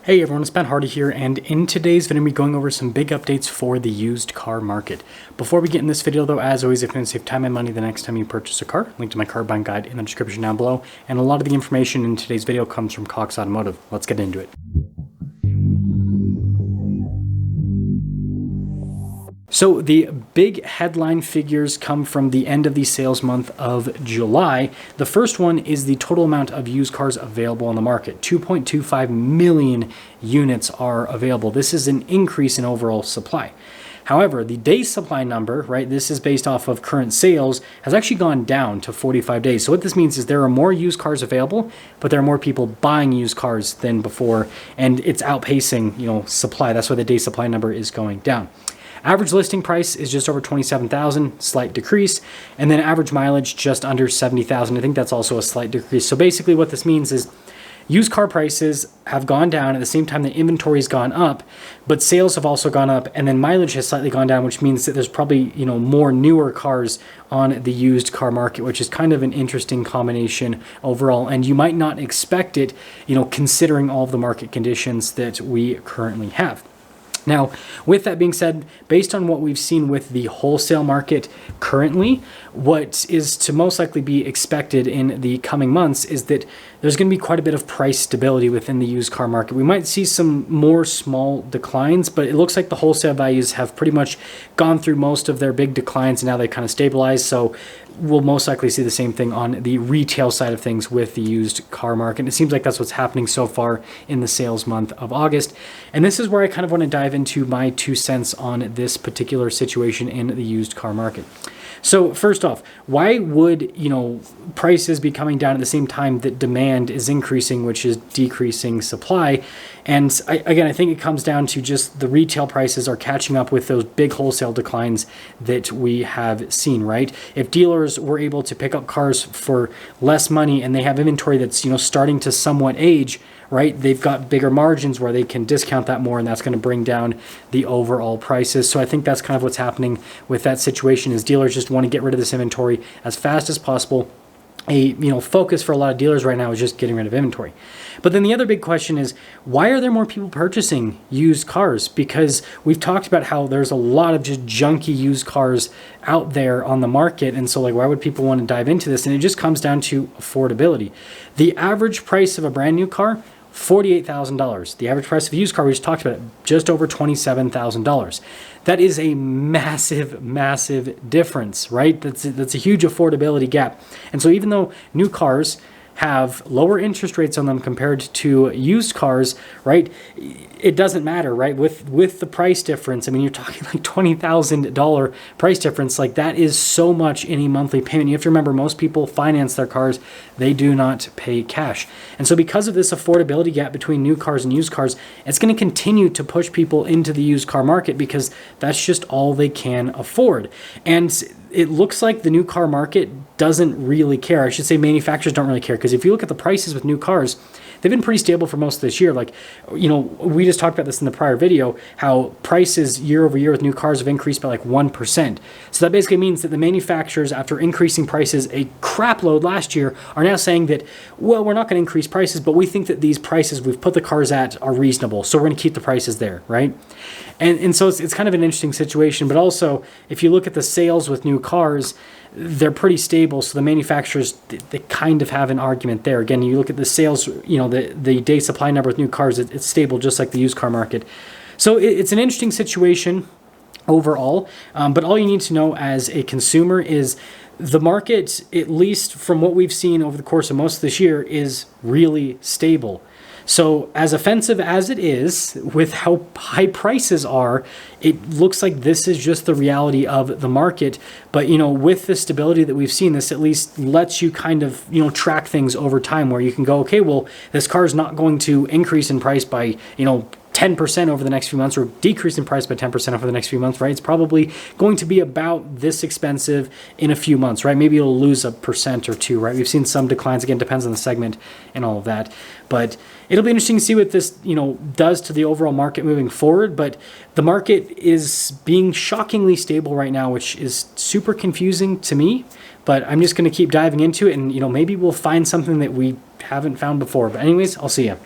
Hey everyone, it's Ben Hardy here, and in today's video, we're going over some big updates for the used car market. Before we get in this video though, as always, if you want to save time and money the next time you purchase a car, link to my car buying guide in the description down below, and a lot of the information in today's video comes from Cox Automotive. Let's get into it. So the big headline figures come from the end of the sales month of July. The first one is the total amount of used cars available on the market. 2.25 million units are available. This is an increase in overall supply. However, the day supply number, right, this is based off of current sales, has actually gone down to 45 days. So what this means is there are more used cars available, but there are more people buying used cars than before, and it's outpacing, supply. That's why the day supply number is going down. Average listing price is just over 27,000, slight decrease, and then average mileage just under 70,000. I think that's also a slight decrease. So basically what this means is used car prices have gone down at the same time the inventory's gone up, but sales have also gone up, and then mileage has slightly gone down, which means that there's probably, more newer cars on the used car market, which is kind of an interesting combination overall. And you might not expect it, considering all of the market conditions that we currently have. Now, with that being said, based on what we've seen with the wholesale market currently, what is to most likely be expected in the coming months is that there's going to be quite a bit of price stability within the used car market. We might see some more small declines, but it looks like the wholesale values have pretty much gone through most of their big declines, and now they kind of stabilize. So we'll most likely see the same thing on the retail side of things with the used car market. And it seems like that's what's happening so far in the sales month of August. And this is where I kind of want to dive into my 2 cents on this particular situation in the used car market. So first off, why would, prices be coming down at the same time that demand is increasing, which is decreasing supply? And I think it comes down to just the retail prices are catching up with those big wholesale declines that we have seen, right? If dealers were able to pick up cars for less money and they have inventory that's, starting to somewhat age, right, they've got bigger margins where they can discount that more, and that's going to bring down the overall prices. So I think that's kind of what's happening with that situation is dealers just want to get rid of this inventory as fast as possible. A focus for a lot of dealers right now is just getting rid of inventory. But then the other big question is, why are there more people purchasing used cars? Because we've talked about how there's a lot of just junky used cars out there on the market, and so why would people want to dive into this? And it just comes down to affordability. The average price of a brand new car, $48,000. The average price of a used car, we just talked about it, just over $27,000. That is a massive, massive difference, right? That's a huge affordability gap. And so even though new cars have lower interest rates on them compared to used cars, right? It doesn't matter, right? With the price difference, you're talking like $20,000 price difference. That is so much in a monthly payment. You have to remember, most people finance their cars. They do not pay cash. And so because of this affordability gap between new cars and used cars, it's going to continue to push people into the used car market because that's just all they can afford. And it looks like the new car market doesn't really care. I should say manufacturers don't really care, because if you look at the prices with new cars, they've been pretty stable for most of this year. We just talked about this in the prior video, how prices year over year with new cars have increased by 1%. So that basically means that the manufacturers, after increasing prices a crap load last year, are now saying that, well, we're not going to increase prices, but we think that these prices we've put the cars at are reasonable, so we're going to keep the prices there, right? And so it's kind of an interesting situation. But also, if you look at the sales with new cars, they're pretty stable. So the manufacturers, they kind of have an argument there. Again, you look at the sales, the day supply number with new cars, it's stable just like the used car market. So it's an interesting situation overall. But all you need to know as a consumer is the market, at least from what we've seen over the course of most of this year, is really stable. So as offensive as it is, with how high prices are, it looks like this is just the reality of the market. But, with the stability that we've seen, this at least lets you kind of, track things over time, where you can go, okay, well, this car is not going to increase in price by, 10% over the next few months, or decrease in price by 10% over the next few months, right? It's probably going to be about this expensive in a few months, right? Maybe it'll lose 1% or 2%, right? We've seen some declines. Again, depends on the segment and all of that. But it'll be interesting to see what this, does to the overall market moving forward. But the market is being shockingly stable right now, which is super confusing to me. But I'm just going to keep diving into it, and, maybe we'll find something that we haven't found before. But anyways, I'll see you.